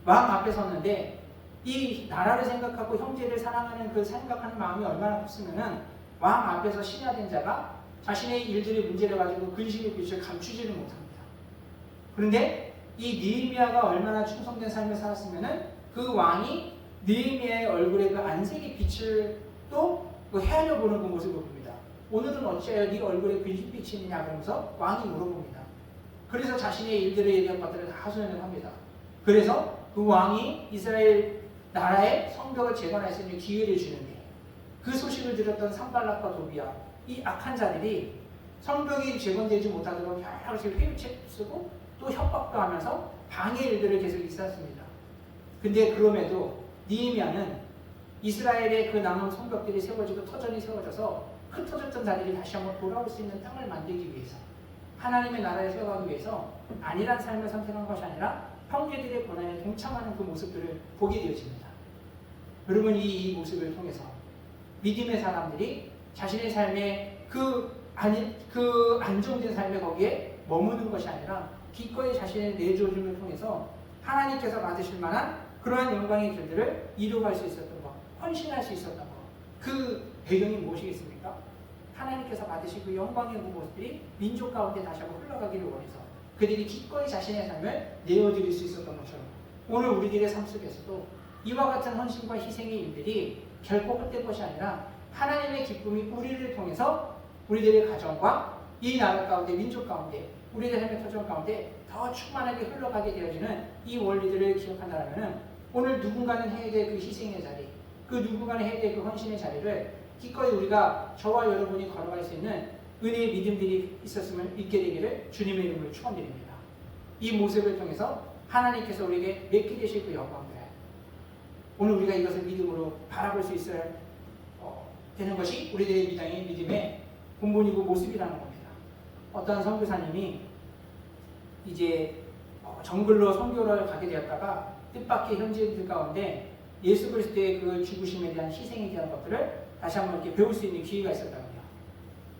왕 앞에 섰는데 이 나라를 생각하고 형제를 사랑하는 그 생각하는 마음이 얼마나 컸으면은 왕 앞에서 신하된 자가 자신의 일들의 문제를 가지고 근심의 빛을 감추지를 못합니다. 그런데 이 느헤미야가 얼마나 충성된 삶을 살았으면은 그 왕이 느헤미야의 얼굴에 그 안색의 빛을 또 그 헤아려 보는 그 모습을 봅니다. 오늘은 어찌하여 네 얼굴에 근심빛이 있느냐 그러면서 왕이 물어봅니다. 그래서 자신의 일들에 대한 것들을 다 하소연을 합니다. 그래서 그 왕이 이스라엘 나라의 성벽을 재건할 수 있는 기회를 주는데 그 소식을 들었던 산발락과 도비야 이 악한 자들이 성벽이 재건되지 못하도록 여러 가지 회유책 쓰고 또 협박도 하면서 방해 일들을 계속 있었습니다. 근데 그럼에도 느헤미야는 이스라엘의 그 남은 성벽들이 세워지고 터전이 세워져서 흩어졌던 자들이 다시 한번 돌아올 수 있는 땅을 만들기 위해서 하나님의 나라를 세워가기 위해서 안일한 삶을 선택한 것이 아니라 형제들의 고난에 동참하는 그 모습들을 보게 되어집니다. 여러분 이 모습을 통해서 믿음의 사람들이 자신의 삶에 그 안정된 삶에 거기에 머무는 것이 아니라 기꺼이 자신의 내주어짐을 통해서 하나님께서 받으실 만한 그러한 영광의 길들을 이루어갈 수 있었던 것, 헌신할 수 있었던 것, 그 배경이 무엇이겠습니까? 하나님께서 받으실 그 영광의 그 모습들이 민족 가운데 다시 한번 흘러가기를 원해서 그들이 기꺼이 자신의 삶을 내어드릴 수 있었던 것처럼 오늘 우리들의 삶 속에서도 이와 같은 헌신과 희생의 일들이 결코 헛된 것이 아니라 하나님의 기쁨이 우리를 통해서 우리들의 가정과 이 나라 가운데 민족 가운데 우리들의 삶의 터전 가운데 더 충만하게 흘러가게 되어지는 이 원리들을 기억한다면 오늘 누군가는 해야 될 그 희생의 자리, 그 누군가는 해야 될 그 헌신의 자리를 기꺼이 우리가 저와 여러분이 걸어갈 수 있는 은혜의 믿음들이 있었으면 있게 되기를 주님의 이름으로 축원드립니다. 이 모습을 통해서 하나님께서 우리에게 맺게 되실 그 영광들, 오늘 우리가 이것을 믿음으로 바라볼 수 있어야 되는 것이 우리들의 믿음의 근본이고 모습이라는 겁니다. 어떤 선교사님이 이제 정글로 선교를 가게 되었다가 뜻밖의 현지인들 가운데 예수 그리스도의 그 죽으심에 대한 희생에 대한 것들을 다시 한번 이렇게 배울 수 있는 기회가 있었다고요.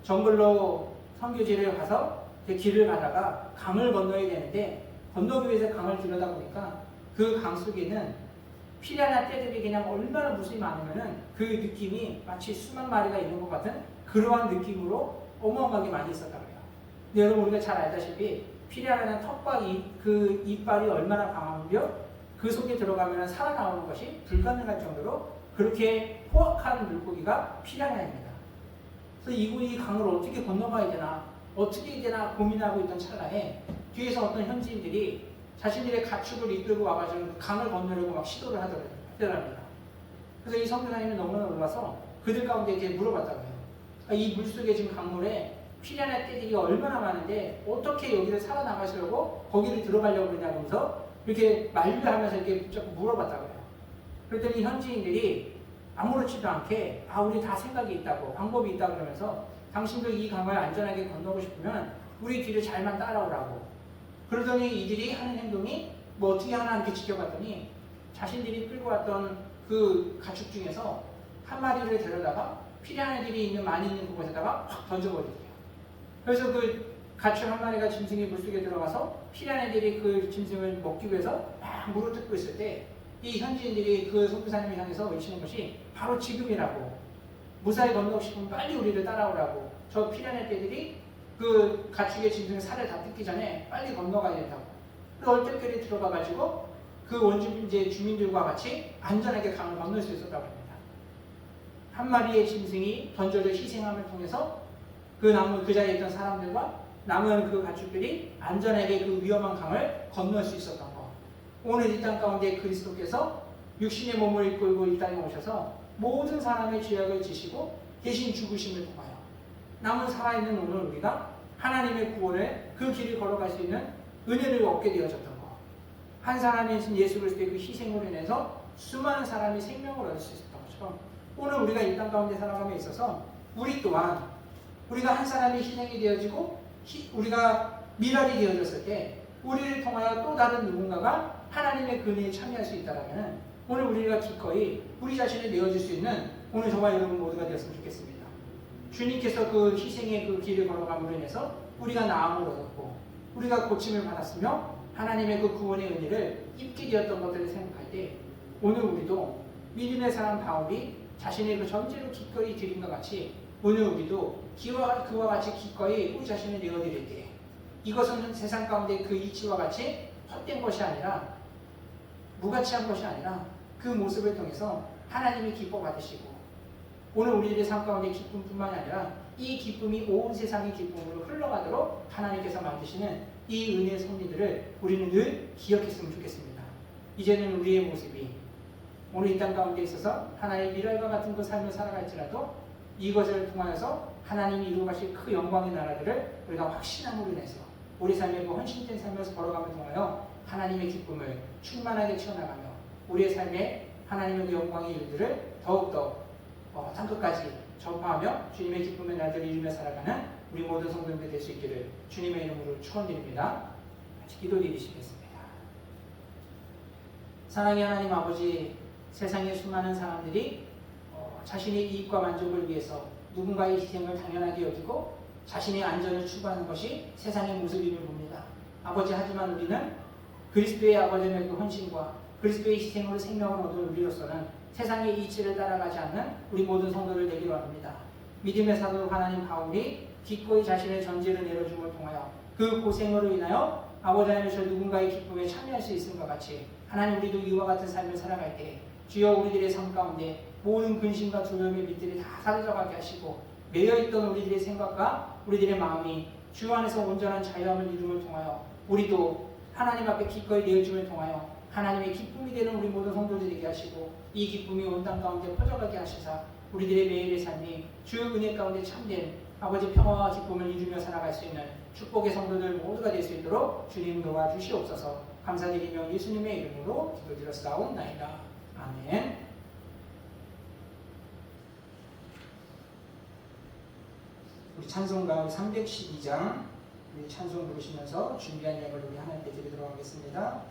정글로 선교지를 가서 길을 가다가 강을 건너야 되는데 건너기 위해서 강을 들여다 보니까 그 강 속에는 피라냐 떼들이 그냥 얼마나 무수히 많으면은 그 느낌이 마치 수만 마리가 있는 것 같은 그러한 느낌으로 어마어마하게 많이 있었다고요. 근데 여러분 우리가 잘 알다시피 피라냐는 턱과 그 이빨이 얼마나 강하며 그 속에 들어가면 살아나오는 것이 불가능할 정도로 그렇게 포악한 물고기가 피라냐입니다. 그래서 이 강을 어떻게 건너가야 되나 어떻게 해야 되나 고민하고 있던 찰나에 뒤에서 어떤 현지인들이 자신들의 가축을 이끌고 와가지고 그 강을 건너려고 막 시도를 하더랍니다. 그래서 이 선교사님이 너무나 놀라서 그들 가운데 이렇게 물어봤다고요. 이 물속에 지금 강물에 피라냐 떼들이 얼마나 많은데 어떻게 여기를 살아나가시려고 거기를 들어가려고 그러냐면서 이렇게 만류하면서 이렇게 자꾸 물어봤다고요. 그랬더니 현지인들이 아무렇지도 않게 우리 다 생각이 있다고 방법이 있다고 그러면서 당신도 이 강을 안전하게 건너고 싶으면 우리 뒤를 잘만 따라오라고. 그러더니 이들이 하는 행동이 뭐 어떻게 하나 이렇게 지켜봤더니 자신들이 끌고 왔던 그 가축 중에서 한 마리를 데려다가 피라냐들이 많이 있는 그곳에다가 확 던져버리게요. 그래서 그 가축 한 마리가 짐승이 물속에 들어가서 피라냐들이 그 짐승을 먹기 위해서 막 물을 뜯고 있을 때 이 현지인들이 그 선교사님을 향해서 외치는 것이 바로 지금이라고. 무사히 건너고 싶으면 빨리 우리를 따라오라고. 저 피라냐들이 그 가축의 짐승 살을 다 뜯기 전에 빨리 건너가야 된다고. 그 얼떨결에 들어가가지고 그 원주민 이제 주민들과 같이 안전하게 강을 건널 수 있었다고 합니다. 한 마리의 짐승이 던져져 희생함을 통해서 그 자리에 있던 사람들과 남은 그 가축들이 안전하게 그 위험한 강을 건널 수 있었던 것. 오늘 이 땅 가운데 그리스도께서 육신의 몸을 이끌고 이 땅에 오셔서 모든 사람의 죄악을 지시고 대신 죽으심을 통하여 남은 살아있는 오늘 우리가 하나님의 구원을 그 길을 걸어갈 수 있는 은혜를 얻게 되어졌던 것. 한 사람이신 예수 그리스도의 그 희생으로 인해서 수많은 사람이 생명을 얻을 수 있었던 것처럼 오늘 우리가 이 땅 가운데 살아감에 있어서 우리 또한 우리가 한 사람이 희생이 되어지고 우리가 미랄이 되어졌을 때 우리를 통하여 또 다른 누군가가 하나님의 은혜에 참여할 수 있다면 오늘 우리가 기꺼이 우리 자신을 내어줄 수 있는 오늘 저와 여러분 모두가 되었으면 좋겠습니다. 주님께서 그 희생의 그 길을 걸어감으로 인해서 우리가 나음을 얻었고 우리가 고침을 받았으며 하나님의 그 구원의 은혜를 입게 되었던 것들을 생각할 때 오늘 우리도 믿음의 사람 바울이 자신의 그 전제로 기꺼이 드린 것 같이 오늘 우리도 그와 같이 기꺼이 우리 자신을 내어드릴 때 이것은 세상 가운데 그 이치와 같이 헛된 것이 아니라 무가치한 것이 아니라 그 모습을 통해서 하나님이 기뻐 받으시고 오늘 우리들의 삶 가운데 기쁨뿐만 아니라 이 기쁨이 온 세상의 기쁨으로 흘러가도록 하나님께서 만드시는 이 은혜의 섭리들을 우리는 늘 기억했으면 좋겠습니다. 이제는 우리의 모습이 오늘 이 땅 가운데 있어서 하나님의 미랄과 같은 그 삶을 살아갈지라도 이것을 통하여서 하나님이 이루어가실 그 영광의 나라들을 우리가 확신함으로 인해서 우리 삶의 그 헌신된 삶에서 걸어감을 통하여 하나님의 기쁨을 충만하게 채워나가며 우리의 삶에 하나님의 그 영광의 일들을 더욱더 땅끝까지 전파하며 주님의 기쁨의 날들을 이루며 살아가는 우리 모든 성도님들 될 수 있기를 주님의 이름으로 축원드립니다. 같이 기도드리시겠습니다. 사랑의 하나님 아버지, 세상의 수많은 사람들이 자신의 이익과 만족을 위해서 누군가의 희생을 당연하게 여기고 자신의 안전을 추구하는 것이 세상의 모습임을 봅니다. 아버지, 하지만 우리는 그리스도의 아버지의 그 헌신과 그리스도의 희생으로 생명을 얻은 우리로서는 세상의 이치를 따라가지 않는 우리 모든 성도를 되기로 합니다. 믿음의 사도 하나님 바울이 기꺼이 자신의 전제를 내려줌을 통하여 그 고생으로 인하여 아버지 하나님께서 누군가의 기쁨에 참여할 수 있음과 같이 하나님 우리도 이와 같은 삶을 살아갈 때 주여 우리들의 삶 가운데 모든 근심과 두려움의 밑들이 다 사라져가게 하시고 매여있던 우리들의 생각과 우리들의 마음이 주 안에서 온전한 자유함을 이룸을 통하여 우리도 하나님 앞에 기꺼이 내어줌을 통하여 하나님의 기쁨이 되는 우리 모든 성도들이 되게 하시고 이 기쁨이 온 땅 가운데 퍼져가게 하시사 우리들의 매일의 삶이 주의 은혜 가운데 참된 아버지 평화와 기쁨을 이루며 살아갈 수 있는 축복의 성도들 모두가 될 수 있도록 주님 도와주시옵소서. 감사드리며 예수님의 이름으로 기도드렸사옵나이다. 아멘. 우리 찬송가 312장 우리 찬송 부르시면서 준비한 예물을 우리 하나님께 드리도록 하겠습니다.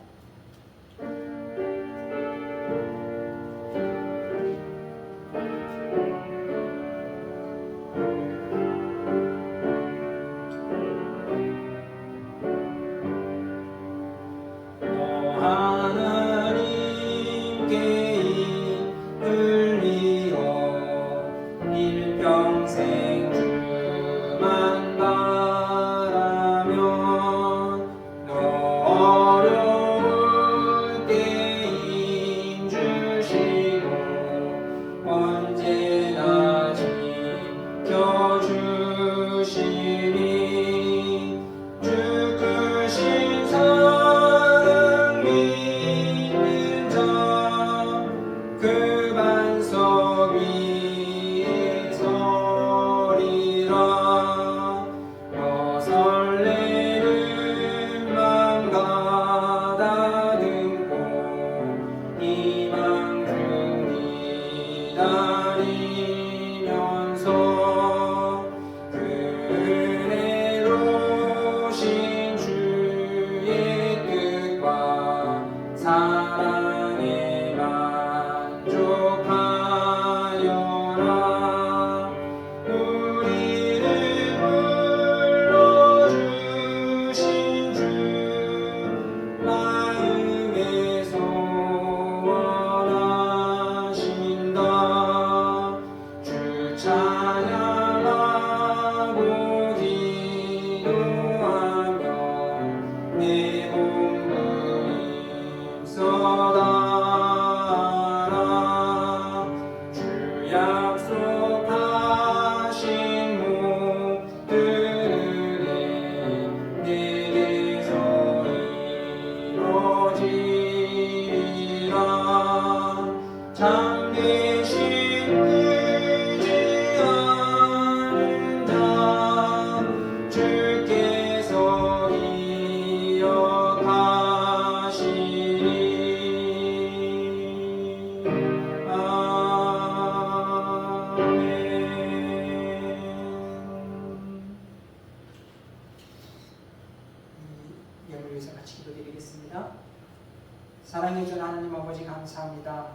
사랑해준 하나님 아버지 감사합니다.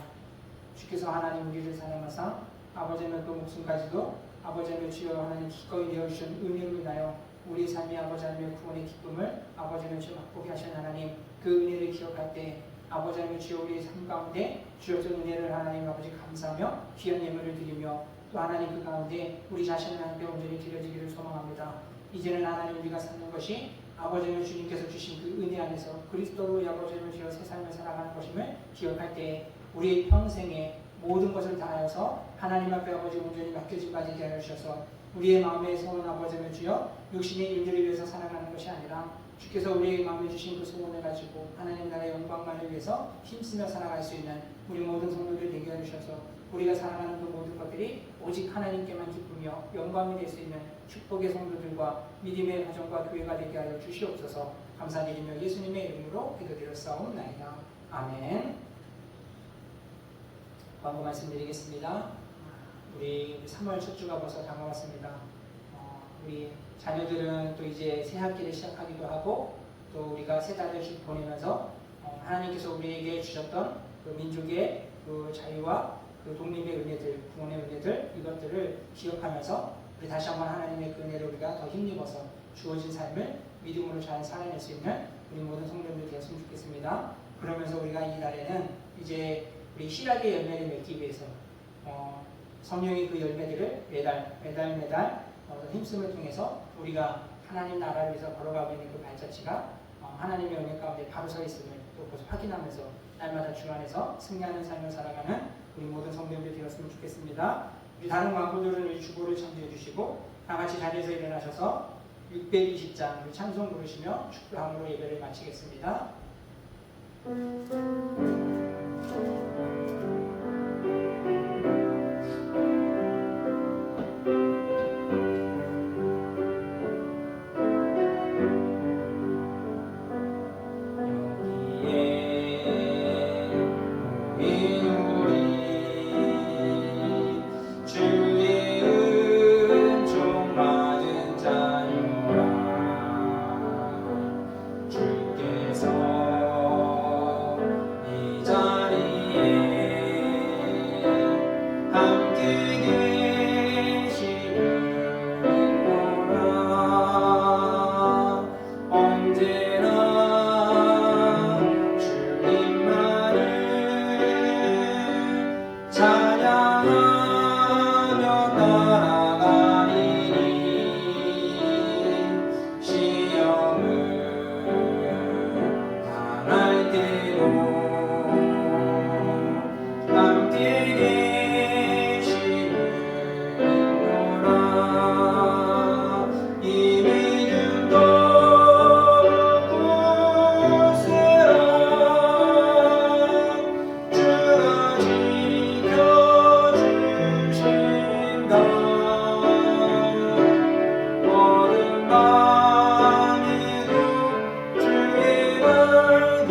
주께서 하나님 우리를 사랑하사 아버지는 또 목숨까지도 아버지는 주여 하나님 기꺼이 내어주신 은혜로 인하여 우리 삶의 아버지 하나님의 구원의 기쁨을 아버지는 주여 맛보게 하신 하나님, 그 은혜를 기억할 때 아버지 하나님 주여 우리의 삶 가운데 주어진 은혜를 하나님 아버지 감사하며 귀한 예물을 드리며 또 하나님 그 가운데 우리 자신을 하나님께 온전히 드려지기를 소망합니다. 이제는 하나님 우리가 사는 것이 아버지는 주님께서 주신 그 은혜 안에서 그리스도로 아버지를 주여 새 삶을 살아가는 것임을 기억할 때 우리의 평생에 모든 것을 다하여서 하나님 앞에 아버지 온전히 맡겨진 바 되게 하여 주셔서 우리의 마음에 소원 아버지를 주여 육신의 일들을 위해서 살아가는 것이 아니라 주께서 우리의 마음에 주신 그 소원을 가지고 하나님 나라의 영광만을 위해서 힘쓰며 살아갈 수 있는 우리 모든 성도들 되게 하여 주셔서 우리가 살아가는 그 모든 것들이 오직 하나님께만 기쁘며 영광이 될 수 있는 축복의 성도들과 믿음의 가정과 교회가 되게 하여 주시옵소서. 감사드리며 예수님의 이름으로 기도드렸사옵나이다. 아멘. 광고 말씀드리겠습니다. 우리 3월 첫 주가 벌써 다가왔습니다. 우리 자녀들은 또 이제 새 학기를 시작하기도 하고 또 우리가 새 달을 보내면서 하나님께서 우리에게 주셨던 그 민족의 그 자유와 그 독립의 은혜들, 구원의 은혜들 이것들을 기억하면서 우리 다시 한번 하나님의 그 은혜를 우리가 더 힘입어서 주어진 삶을 믿음으로 잘 살아낼 수 있는 우리 모든 성도님들 되었으면 좋겠습니다. 그러면서 우리가 이 달에는 이제 우리 희락의 열매를 맺기 위해서 성령의 그 열매들을 매달 힘씀을 통해서 우리가 하나님 나라를 위해서 걸어가고 있는 그 발자취가 하나님의 은혜 가운데 바로 서 있음을 또 그것을 확인하면서 날마다 주 안에서 승리하는 삶을 살아가는 우리 모든 성도님들 되었으면 좋겠습니다. 우리 다른 광고들은 우리 주보를 참조해 주시고 다 같이 자리에서 일어나셔서 620장 우리 찬송 부르시며 축도함으로 예배를 마치겠습니다. 여기에 주께서 이 자리에 함께 계시는구나. 언제나 주님만을 찬양하며 따라가리니 시험을 당할 때도 함께 계시는구나. 이 믿음도 굳세라. 주가 지켜주신다. 어둠 밤에도 주의 밝은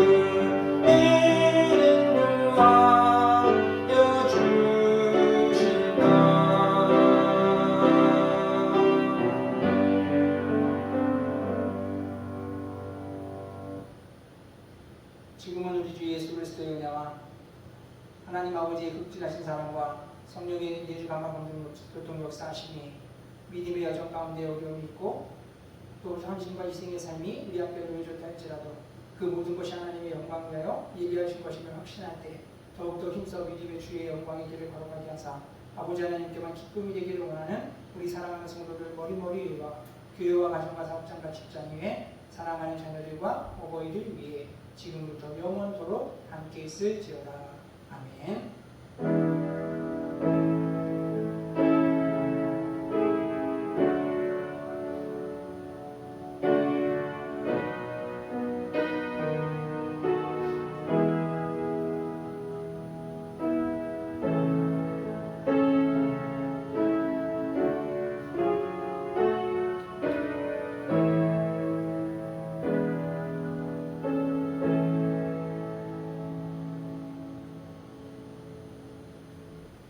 인도하여 주신다. 지금은 우리 주 예수 그리스도의 은혜와 하나님 아버지의 극진하신 사랑과 성령의 내주 감화 교통 역사하심이 믿음의 여정 가운데 어려움이 있고 또 헌신과 희생의 삶이 우리 앞에 놓여졌다 할지라도 그 모든 것이 하나님의 영광이라여 예비하신 것임을 확신할 때 더욱더 힘써 믿음의 주의 영광의 길을 걸어가게 하사 아버지 하나님께만 기쁨이 되기를 원하는 우리 사랑하는 성도들 머리머리와 교회와 가정과 사업장과 직장 위에 사랑하는 자녀들과 어버이들 위해 지금부터 영원토록 함께 있을지어다. 아멘.